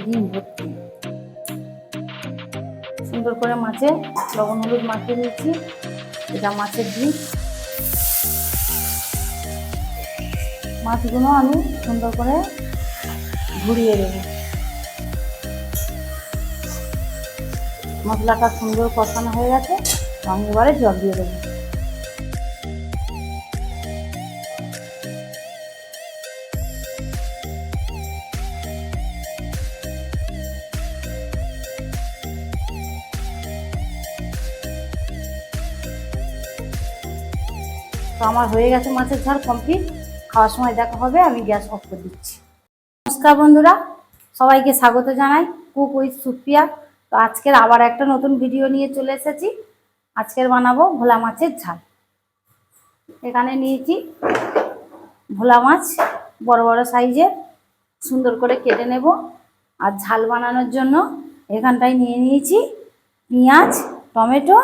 ডিম ভর্তি। সুন্দর করে মাছে লবণ হলুদ মাখিয়ে নিয়েছি। এটা মাছের ডিম। মাছগুলো আমি সুন্দর করে ঘুরিয়ে দেব। মশলাটা সুন্দর কষানো হয়ে গেছে, আমি এবারে জল দিয়ে দেবো। তো আমার হয়ে গেছে মাছের ঝাল কমপ্লিট। খাওয়ার সময় দেখা হবে। আমি গ্যাস অফ করে দিচ্ছি। নমস্কার বন্ধুরা, সবাইকে স্বাগত জানাই কুক উইথ সুপ্রিয়া। তো আজকের আবার একটা নতুন ভিডিও নিয়ে চলে এসেছি। আজকের বানাবো ভোলা মাছের ঝাল। এখানে নিয়েছি ভোলা মাছ, বড় বড় সাইজের, সুন্দর করে কেটে নেব। আর ঝাল বানানোর জন্য এখানটায় নিয়ে নিয়েছি পেঁয়াজ, টমেটো,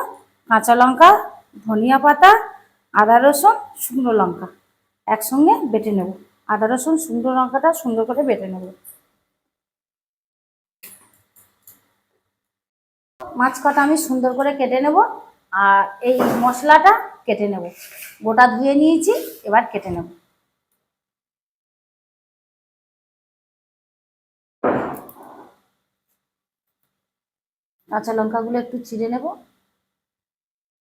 কাঁচা লঙ্কা, ধনিয়া পাতা, আদা রসুন, শুকনো লঙ্কা একসঙ্গে বেটে নেব। আদা রসুন শুকনো লঙ্কাটা সুন্দর করে বেটে নেব। মাছ কটা আমি সুন্দর করে কেটে নেব। আর এই মশলাটা কেটে নেব। গোটা ধুয়ে নিয়েছি, এবার কেটে নেব। কাঁচা লঙ্কাগুলো একটু চিড়ে নেব।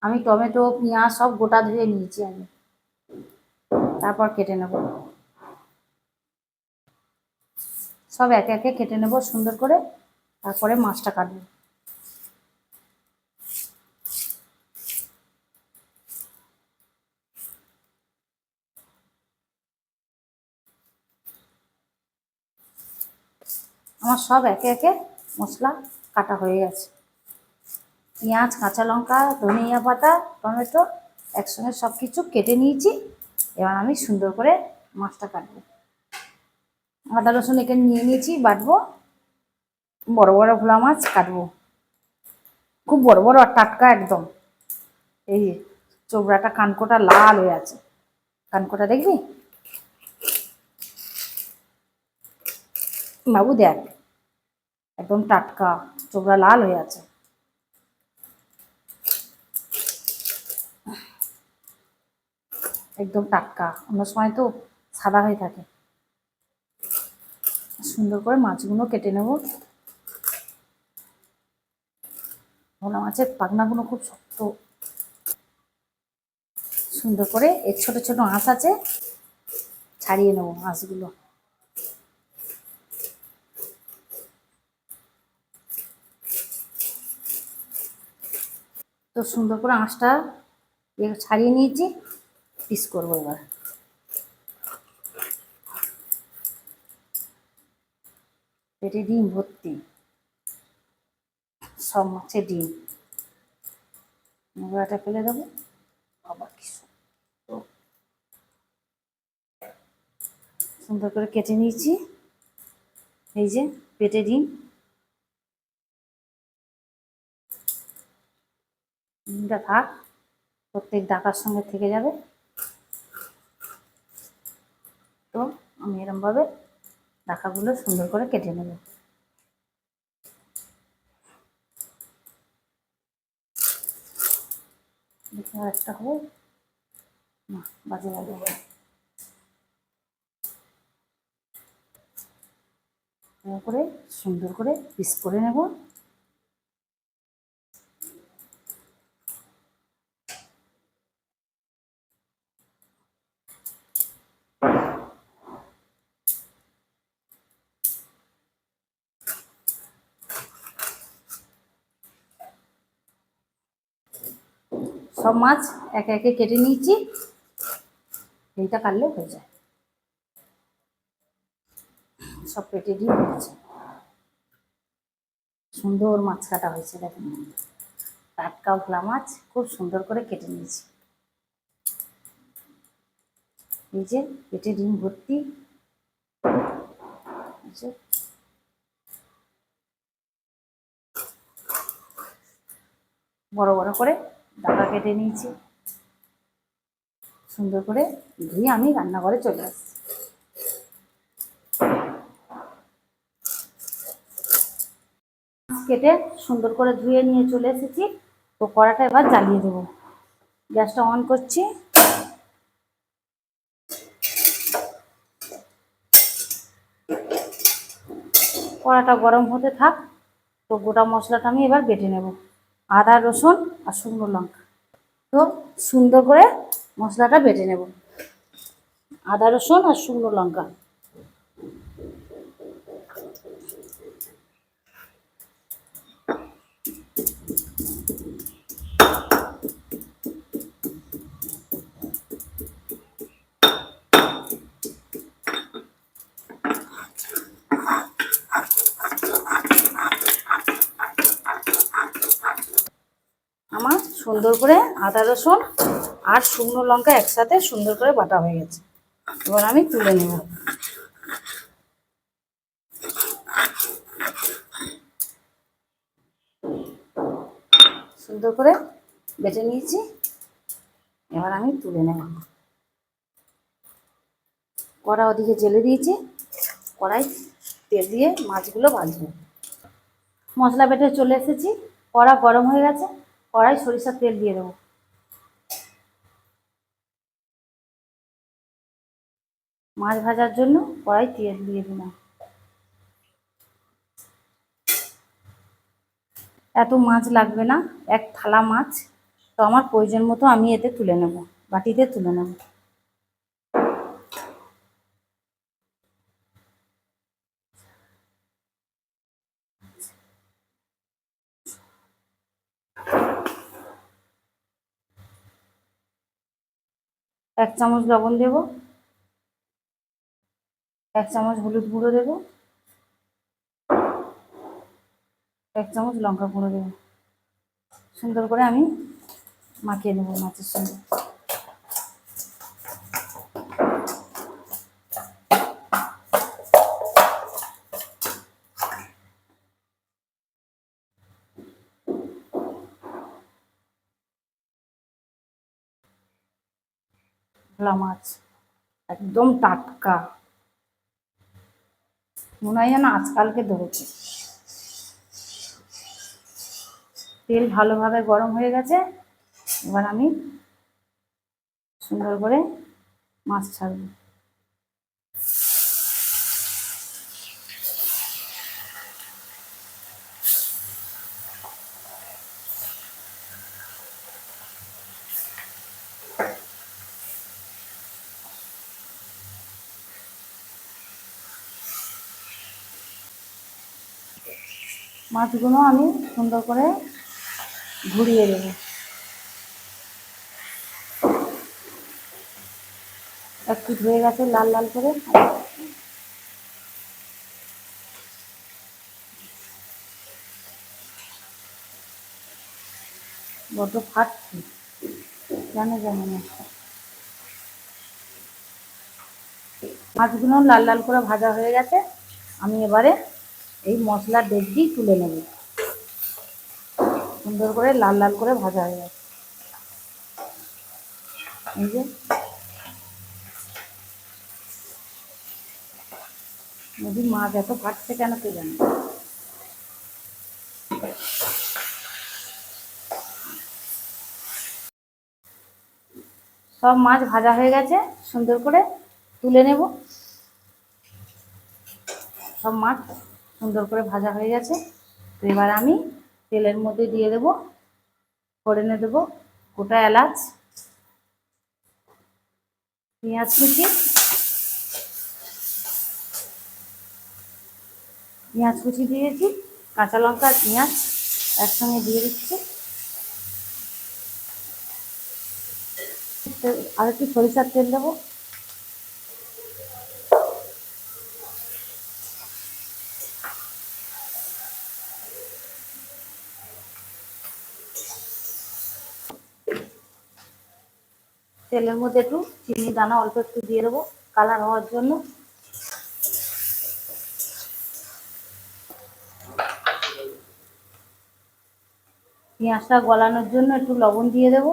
আমি টমেটো পেঁয়াজ সব গোটা ধুয়ে নিয়েছি আমি, তারপর কেটে নেব। সব একে একে কেটে নেব সুন্দর করে, তারপরে মাছটা কাটবো। আমার সব একে একে মশলা কাটা হয়ে গেছে। পেঁয়াজ, কাঁচা লঙ্কা, ধনিয়া পাতা, টমেটো একসঙ্গে সব কিছু কেটে নিয়েছি। এবার আমি সুন্দর করে মাছটা কাটবো। আদা রসুন এখানে নিয়ে নিয়েছি, বাটবো। বড় বড় ভোলা মাছ কাটবো, খুব বড় বড় আর টাটকা একদম। এই চোবড়াটা কানকোটা লাল হয়ে আছে, কানকোটা দেখবি বাবু, দেখ একদম টাটকা, চোবড়া লাল হয়ে আছে। একদম টাটকা, অন্য সময় তো সাদা হয়ে থাকে। সুন্দর করে মাছগুলো কেটে নেব। ভোলা মাছের পাখনাগুলো খুব শক্ত। সুন্দর করে এর ছোট ছোট আঁশ আছে, ছাড়িয়ে নেব আঁশগুলো। তো সুন্দর করে আঁশটা ছাড়িয়ে নিয়েছি, পিস করবো এবার। পেটে ডিম ভর্তি, সব মাছের ডিম। নোংরাটা ফেলে দেবো। আবার কি সুন্দর করে কেটে নিয়েছি। এই যে পেটে ডিম, ডিমটা থাক, প্রত্যেক ডাকার সঙ্গে থেকে যাবে। তো আমি এরমভাবে ডাকাগুলো সুন্দর করে কেটে নেব। দেখি আর একটা হবে না, বাজে বাজে হবে। করে সুন্দর করে পিস করে নেব। সব মাছ একে একে কেটে নিয়েছি, এইটা কাটলেও হয়ে যায়। সব পেটে ডিম হয়েছে, সুন্দর মাছ কাটা হয়েছে। দেখেন টাটকা ভোলা মাছ খুব সুন্দর করে কেটে নিয়েছি। এই যে পেটে ডিম ভর্তি, বড় বড় করে ডাকা কেটে নিয়েছি। সুন্দর করে ধুয়ে আমি রান্নাঘরে চলে আসছি। কেটে সুন্দর করে ধুয়ে নিয়ে চলে এসেছি। তো কড়াটা এবার জ্বালিয়ে দেবো। গ্যাসটা অন করছি। কড়াটা গরম হতে থাক। তো গোটা মশলাটা আমি এবার বেটে নেব। আদা, রসুন আর শুকনো লঙ্কা। তো সুন্দর করে মশলাটা বেটে নেব। আদা, রসুন আর শুকনো লঙ্কা। আমার সুন্দর করে আদা, রসুন আর শুকনো লঙ্কা একসাথে সুন্দর করে বাটা হয়ে গেছে। এবার আমি তুলে নেব। সুন্দর করে বেটে নিয়েছি। এবার আমি তুলে নেব। কড়া ওদিকে জেলে দিয়েছি। কড়াই তেল দিয়ে মাছগুলো ভাজবো। মশলা বেটে চলে এসেছি। কড়া গরম হয়ে গেছে। কড়াই সরিষার তেল দিয়ে দেবো। মাছ ভাজার জন্য কড়াই তেল দিয়ে দিলাম। এত মাছ লাগবে না, এক থালা মাছ। তো আমার প্রয়োজন মতো আমি এতে তুলে নেব, বাটিতে তুলে নেব। এক চামচ লবণ দেব, এক চামচ হলুদ গুঁড়ো দেব, এক চামচ লঙ্কা গুঁড়ো দেব। সুন্দর করে আমি মাখিয়ে নেব মাছের সঙ্গে। ভোলা মাছ একদম টাটকা, মনে হয় যেন আজকালকে ধরেছে। তেল ভালোভাবে গরম হয়ে গেছে। এবার আমি সুন্দর করে মাছ ছাড়ব। মাছগুলো আমি সুন্দর করে ঘুরিয়ে দেবো। একটু ধুয়ে গেছে লাল লাল করে। বড্ড ফাটছে, জানে জানে না। মাছগুলো লাল লাল করে ভাজা হয়ে গেছে। আমি এবারে এই মশলার ডেকটি তুলে নেব। সুন্দর করে লাল লাল করে ভাজা হয়ে গেছে। এই যে নদী মাছ এত ফাটছে কেন কে জানে। সব মাছ ভাজা হয়ে গেছে। সুন্দর করে তুলে নেব। সব মাছ সুন্দর করে ভাজা হয়ে গেছে। তো এবার আমি তেলের মধ্যে দিয়ে দেব, ফোড়নে দেব গোটা এলাচ, পেঁয়াজ কুচি, পেঁয়াজ কুচি দিয়েছি, কাঁচা লঙ্কা আর পেঁয়াজ একসঙ্গে দিয়ে দিচ্ছি। আর একটু সরিষার তেল দেবো। তেলের মধ্যে একটু চিনি দানা অল্প একটু দিয়ে দেবো কালার হওয়ার জন্য। পেঁয়াজটা গলানোর জন্য একটু লবণ দিয়ে দেবো।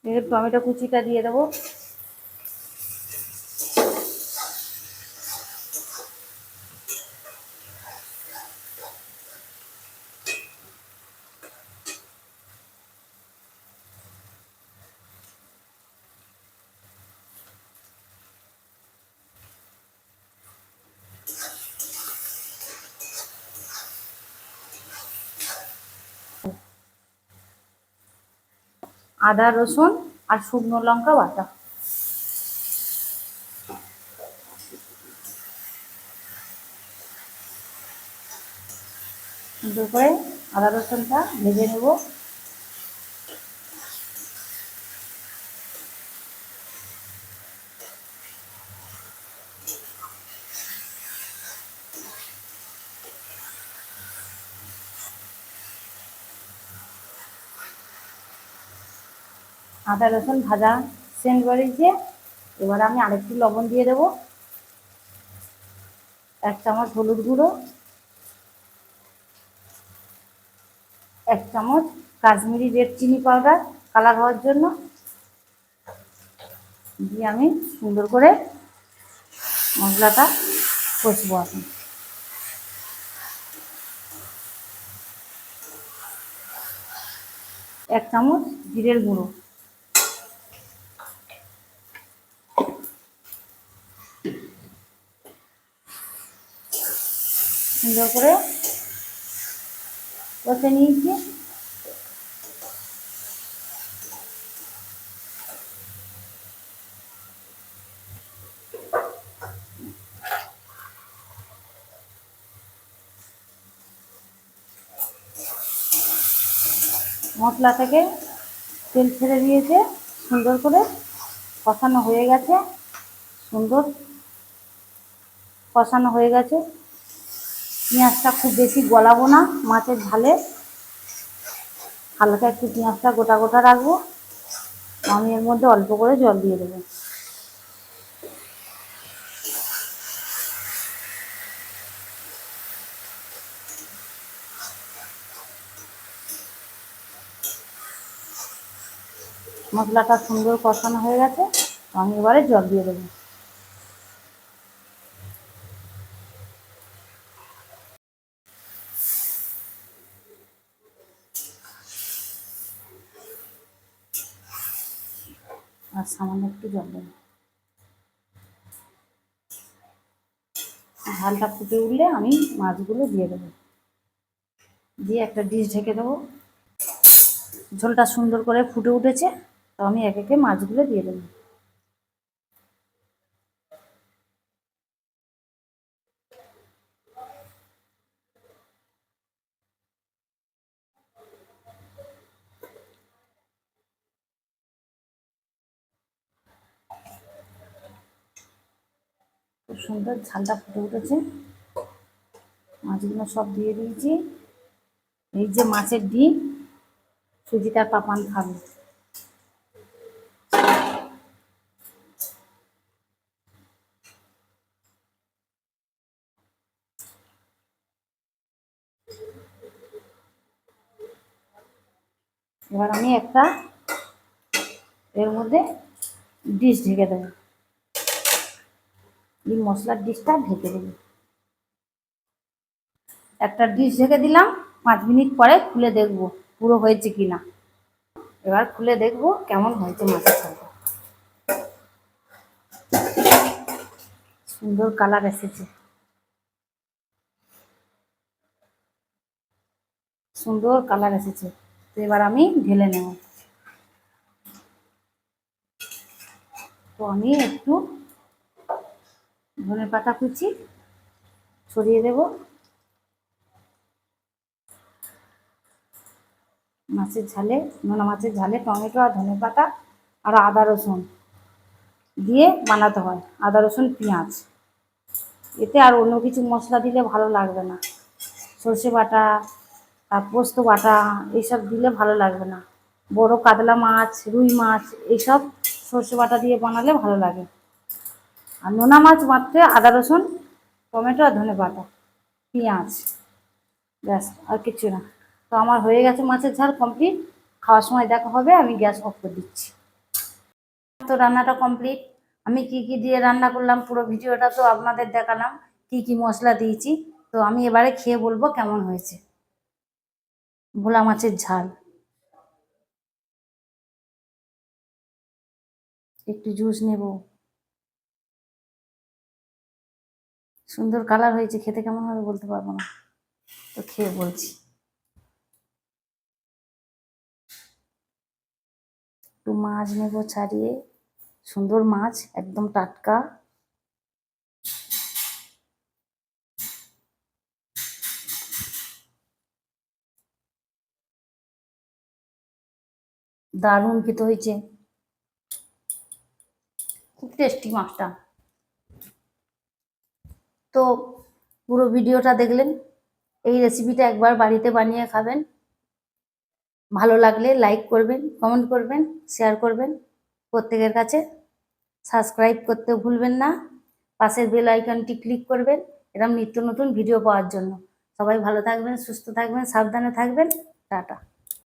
এর টমেটো কুচিটা দিয়ে দেবো। আদা রসুন আর শুকনো লঙ্কা বাটা। সুন্দর করে আদা রসুনটা ভেজে নেব। আদা রসুন ভাজা সেন্ট বেরিয়েছে। এবার আমি আরেকটু লবণ দিয়ে দেবো, 1 চামচ হলুদ গুঁড়ো, 1 চামচ Kashmiri red chilli powder colour হওয়ার জন্য দিয়ে আমি সুন্দর করে মশলাটা কষবো। এখন 1 চামচ জিরের গুঁড়ো, সুন্দর করে কষে নিয়েছি। মশলা থেকে তেল ছেড়ে দিয়েছে, সুন্দর করে কষানো হয়ে গেছে। সুন্দর কষানো হয়ে গেছে। পেঁয়াজটা খুব বেশি গলাবো না, মাছের ঝালে হালকা একটু পেঁয়াজটা গোটা গোটা রাখবো। আমি এর মধ্যে অল্প করে জল দিয়ে দেবো। মশলাটা সুন্দর কষানো হয়ে গেছে, আমি এবারে জল দিয়ে দেবো। আর সামান্য একটু জল দেবো। ঝালটা ফুটে উঠলে আমি মাছগুলো দিয়ে দেবো, দিয়ে একটা ডিশ ঢেকে দেবো। ঝোলটা সুন্দর করে ফুটে উঠেছে, তো আমি একে একে মাছগুলো দিয়ে দেবো। খুব সুন্দর ঝালটা ফুটে উঠেছে, মাছগুলো সব দিয়ে দিয়েছি। এই যে মাছের ডিম, সুজিতার পাপান খাবে। এবার আমি একটা এর মধ্যে ডিশ ঢেকে দেবো, এই মশলার ডিশটা ঢেকে দেবো। একটা ডিশ ঢেকে দিলাম, 5 মিনিট পরে খুলে দেখবো পুরো হয়েছে কিনা। এবার খুলে দেখবো কেমন হয়েছে মাছের ঝালটা। সুন্দর কালার এসেছে, সুন্দর কালার এসেছে। তো এবার আমি ঢেলে নেব। তো আমি একটু ধনেপাতা কুচি ছড়িয়ে দেব। মাছের ঝালে, নোনা মাছের ঝালে টমেটো আর ধনেপাতা আর আদা রসুন দিয়ে বানাতে হয়, আদা রসুন পেঁয়াজ। এতে আর অন্য কিছু মশলা দিলে ভালো লাগবে না। সর্ষে বাটা আর পোস্ত বাটা এইসব দিলে ভালো লাগবে না। বড় কাতলা মাছ, রুই মাছ এইসব সর্ষে বাটা দিয়ে বানালে ভালো লাগে। আর নোনা মাছ মাত্র আদা রসুন টমেটো আর ধনেপাতা পেঁয়াজ, ব্যাস আর কিছু না। তো আমার হয়ে গেছে মাছের ঝাল কমপ্লিট। খাওয়ার সময় দেখা হবে। আমি গ্যাস অফ করে দিচ্ছি। তো রান্নাটা কমপ্লিট। আমি কি কি দিয়ে রান্না করলাম পুরো ভিডিওটা তো আপনাদের দেখালাম, কি কি মশলা দিয়েছি। তো আমি এবারে খেয়ে বলবো কেমন হয়েছে। ভোলা মাছের ঝাল, একটু জুস নেব। সুন্দর কালার হয়েছে, খেতে কেমন হবে বলতে পারবো না, তো খেয়ে বলছি। একটু মাছ নেব ছাড়িয়ে, সুন্দর মাছ একদম টাটকা। দারুণ খেতে হয়েছে, খুব টেস্টি মাছটা। তো পুরো ভিডিওটা দেখলেন, এই রেসিপিটা একবার বাড়িতে বানিয়ে খাবেন। ভালো লাগলে লাইক করবেন, কমেন্ট করবেন, শেয়ার করবেন প্রত্যেকের কাছে। সাবস্ক্রাইব করতে ভুলবেন না, পাশের বেল আইকনটি ক্লিক করবেন এরকম নিত্য নতুন ভিডিও পাওয়ার জন্য। সবাই ভালো থাকবেন, সুস্থ থাকবেন, সাবধানে থাকবেন। টাটা।